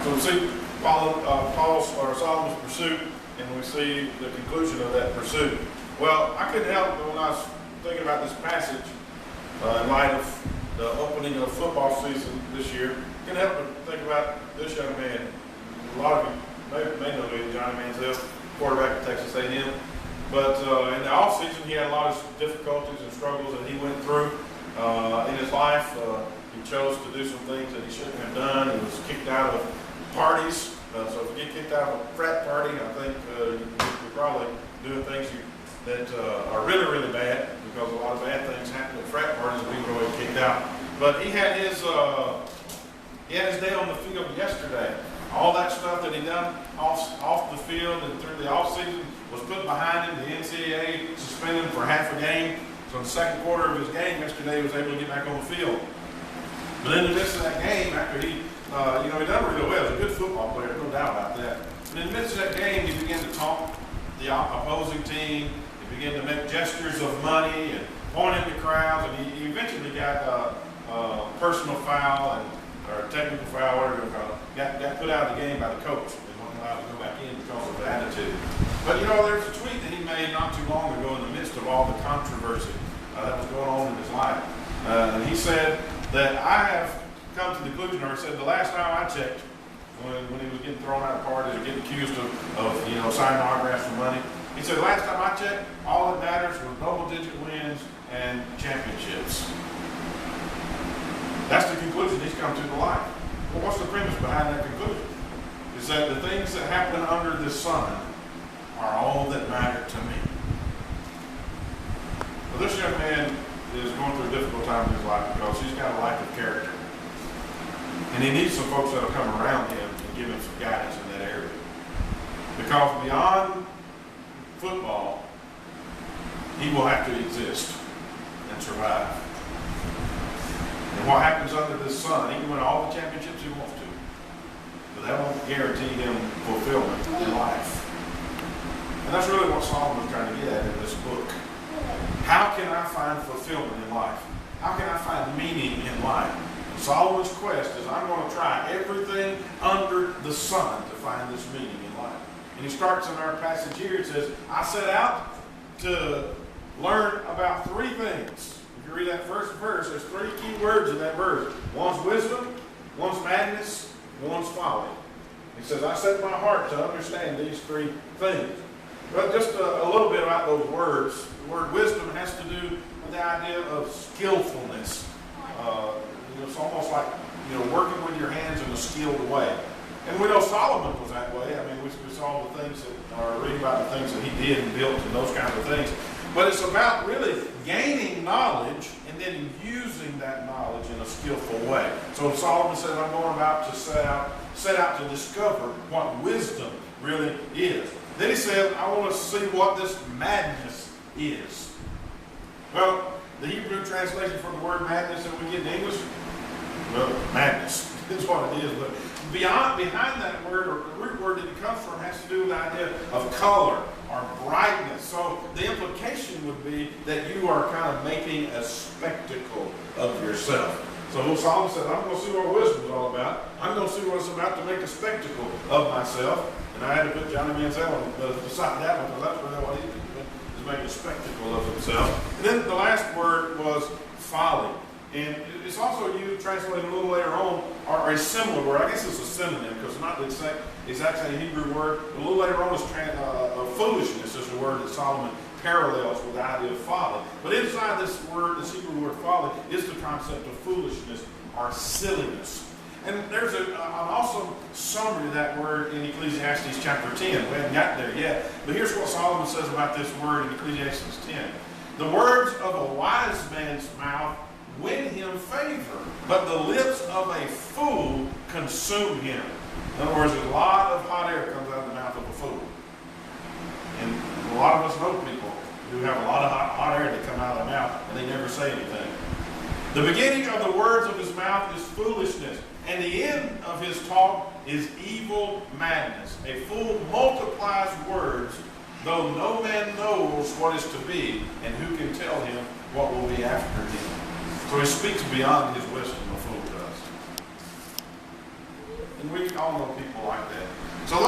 So we see Paul's or Solomon's pursuit, and we see the conclusion of that pursuit. Well, I couldn't help but when I was thinking about this passage, in light of the opening of football season this year, couldn't help but think about this young man. A lot of you may know him, Johnny Manziel, quarterback at Texas A&M. But in the off season, he had a lot of difficulties and struggles that he went through in his life. He chose to do some things that he shouldn't have done. He was kicked out of parties. So if you get kicked out of a frat party, I think you're probably doing things that are really, really bad, because a lot of bad things happen at frat parties and people get kicked out. But he had his day on the field yesterday. All that stuff that he done off the field and through the off season was put behind him. The NCAA suspended him for half a game. So in the second quarter of his game yesterday, he was able to get back on the field. But in the midst of that game, after he done really well. He was a good football player, no doubt about that. But in the midst of that game, he began to taunt the opposing team. He began to make gestures of money and point at the crowds. And he eventually got a personal foul or a technical foul, whatever you call it. Got put out of the game by the coach. He wasn't allowed to go back in because of the attitude. But there's a tweet that he made not too long ago in the midst of all the controversy that was going on in his life. And he said that I have come to the conclusion, or said the last time I checked, when he was getting thrown out of parties or getting accused of signing autographs for money, he said, last time I checked, all that matters was double-digit wins and championships. That's the conclusion he's come to in life. Well, what's the premise behind that conclusion? Is that the things that happen under the sun are all that matter to me. Well, this young man is going through a difficult time in his life because he's got a lack of character. And he needs some folks that will come around him and give him some guidance in that area. Because beyond football, he will have to exist and survive. And what happens under the sun, he can win all the championships he wants to, but that won't guarantee him fulfillment in life. And that's really what Solomon's trying to get at in this book. How can I find fulfillment in life? How can I find meaning in life? Solomon's quest is, I'm going to try everything under the sun to find this meaning in life. And he starts in our passage here. It says, I set out to learn about three things. If you read that first verse, there's three key words in that verse. One's wisdom, one's madness, one's folly. He says, I set my heart to understand these three things. But just a little bit about those words. The word wisdom has to do with the idea of skillfulness. It's almost like working with your hands in a skilled way. And we know Solomon was that way. I mean, we saw the things that, or read about the things that he did and built and those kinds of things. But it's about really gaining knowledge and then using that knowledge in a skillful way. So Solomon says, I'm going about to set out to discover what wisdom really is. Then he said, I want to see what this madness is. Well, the Hebrew translation for the word madness that we get in English, well, madness is what it is. But behind that word, or the root word that it comes from, has to do with the idea of color or brightness. So the implication would be that you are kind of making a spectacle of yourself. So Solomon said, I'm going to see what wisdom is all about. I'm going to see what it's about to make a spectacle of myself. And I had to put Johnny Manziel beside that one, because that's really what he did, is make a spectacle of himself. And then the last word was folly. And it's also used, translated a little later on, or a similar word. I guess it's a synonym, because it's not the exact same Hebrew word. A little later on is foolishness is the word that Solomon parallels with the idea of folly. But inside this word, this Hebrew word folly, is the concept of foolishness or silliness. And there's an awesome summary of that word in Ecclesiastes chapter 10. We haven't gotten there yet. But here's what Solomon says about this word in Ecclesiastes 10. The words of a wise man's mouth win him favor, but the lips of a fool consume him. In other words, a lot of hot air comes out of the mouth of a fool. And a lot of us know people who have a lot of hot air that come out of their mouth and they never say anything. The beginning of the words of his mouth is foolishness, and the end of his talk is evil madness. A fool multiplies words, though no man knows what is to be, and who can tell him what will be after him. So he speaks beyond his wisdom, a fool does. And we all know people like that. So